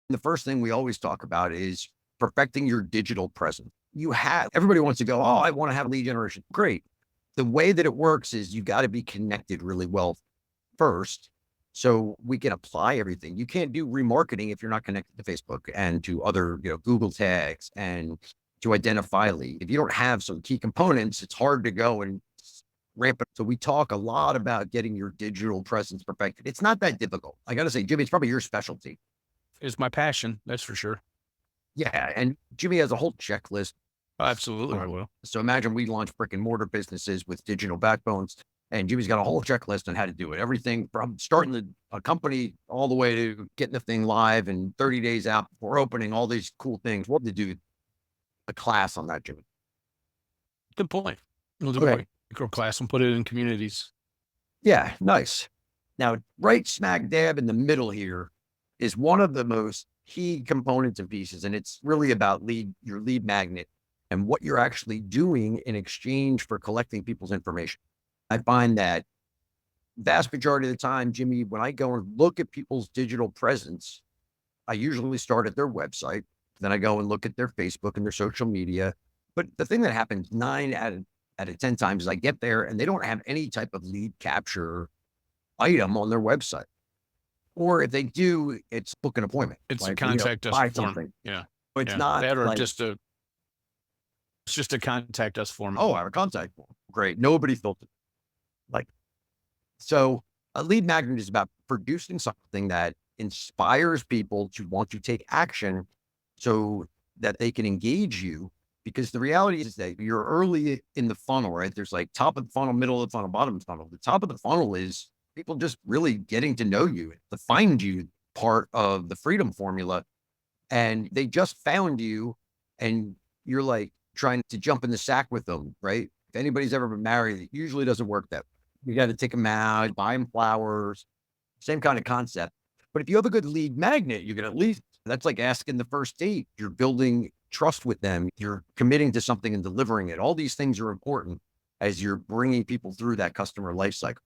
The first thing we always talk about is perfecting your digital presence. Everybody wants to go, oh, I want to have lead generation. Great. The way that it works is you got to be connected really well first so we can apply everything. You can't do remarketing if you're not connected to Facebook and to other, Google tags and to identify lead. If you don't have some key components, it's hard to go and ramp it. So we talk a lot about getting your digital presence perfected. It's not that difficult. I got to say, Jimmy, it's probably your specialty. Is my passion. That's for sure. Yeah. And Jimmy has a whole checklist. Oh, absolutely. I will. So imagine we launch brick and mortar businesses with digital backbones, and Jimmy's got a whole checklist on how to do it. Everything from starting a company all the way to getting the thing live and 30 days out before opening, all these cool things. We'll have to do a class on that, Jimmy. Good point. We'll do Okay. a micro class and put it in communities. Yeah, nice. Now, right smack dab in the middle here is one of the most key components and pieces, and it's really about your lead magnet and what you're actually doing in exchange for collecting people's information. I find that vast majority of the time, Jimmy, when I go and look at people's digital presence, I usually start at their website. Then I go and look at their Facebook and their social media. But the thing that happens out of 10 times is I get there and they don't have any type of lead capture item on their website. Or if they do, it's book an appointment. It's a Like, contact us buy form. something. Yeah. But it's Yeah. not That or like, it's just a contact us form. oh, I have a contact form. Great. Nobody filtered. Like, so a lead magnet is about producing something that inspires people to want to take action so that they can engage you. Because the reality is that you're early in the funnel, right? There's like top of the funnel, middle of the funnel, bottom of the funnel. The top of the funnel is people just really getting to know you, to find you part of the freedom formula. And they just found you and you're like trying to jump in the sack with them, right? If anybody's ever been married, it usually doesn't work that way. You got to take them out, buy them flowers, same kind of concept. But if you have a good lead magnet, you can at least, that's like asking the first date. You're building trust with them. You're committing to something and delivering it. All these things are important as you're bringing people through that customer life cycle.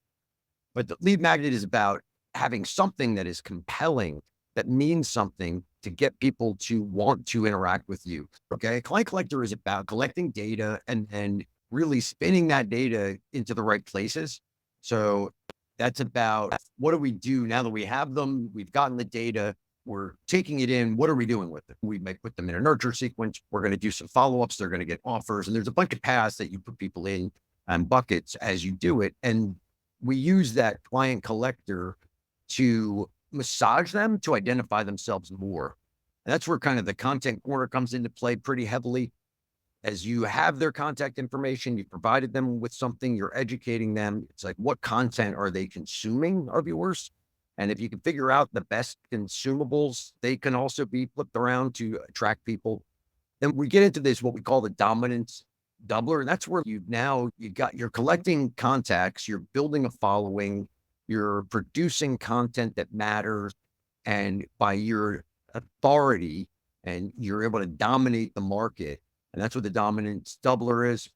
But the lead magnet is about having something that is compelling, that means something to get people to want to interact with you. Okay. Client Collector is about collecting data and then really spinning that data into the right places. So that's about what do we do now that we have them? We've gotten the data. We're taking it in. What are we doing with it? We may put them in a nurture sequence. We're going to do some follow-ups. They're going to get offers. And there's a bunch of paths that you put people in and buckets as you do it. And we use that client collector to massage them to identify themselves more. And that's where kind of the content corner comes into play pretty heavily. As you have their contact information, you've provided them with something, you're educating them. It's like, what content are they consuming of yours? And if you can figure out the best consumables, they can also be flipped around to attract people. Then we get into this, what we call the dominance doubler. And that's where you're collecting contacts, you're building a following, you're producing content that matters. And by your authority, and you're able to dominate the market. And that's what the dominance doubler is.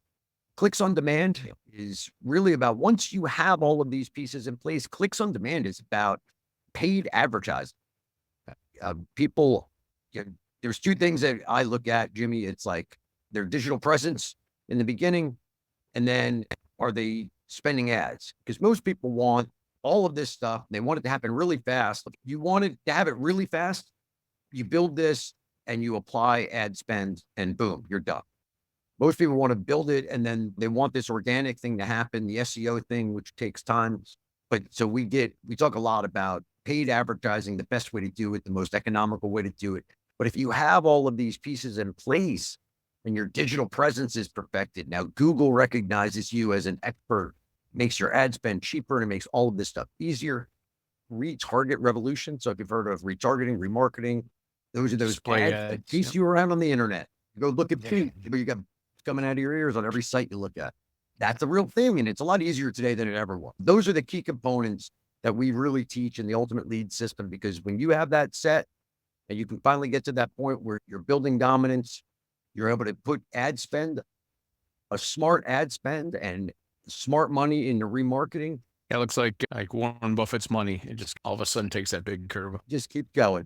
Clicks on demand is really about once you have all of these pieces in place, clicks on demand is about paid advertising. People, there's two things that I look at, Jimmy. It's like their digital presence in the beginning, and then are they spending ads? Because most people want all of this stuff. They want it to happen really fast. You want it to have it really fast. You build this and you apply ad spend, and boom, you're done. Most people want to build it and then they want this organic thing to happen, the SEO thing, which takes time. But so we talk a lot about paid advertising, the best way to do it, the most economical way to do it. But if you have all of these pieces in place and your digital presence is perfected, now Google recognizes you as an expert, makes your ad spend cheaper, and it makes all of this stuff easier. Retarget revolution. So if you've heard of retargeting, remarketing, those are those Display ads that ads. chase Yep. you around on the internet. Go look at Yeah. you got coming out of your ears on every site you look at. That's a real thing. And it's a lot easier today than it ever was. Those are the key components that we really teach in the ultimate lead system, because when you have that set and you can finally get to that point where you're building dominance, you're able to put ad spend, a smart ad spend and smart money into remarketing. It looks like Warren Buffett's money. It just all of a sudden takes that big curve. Just keep going.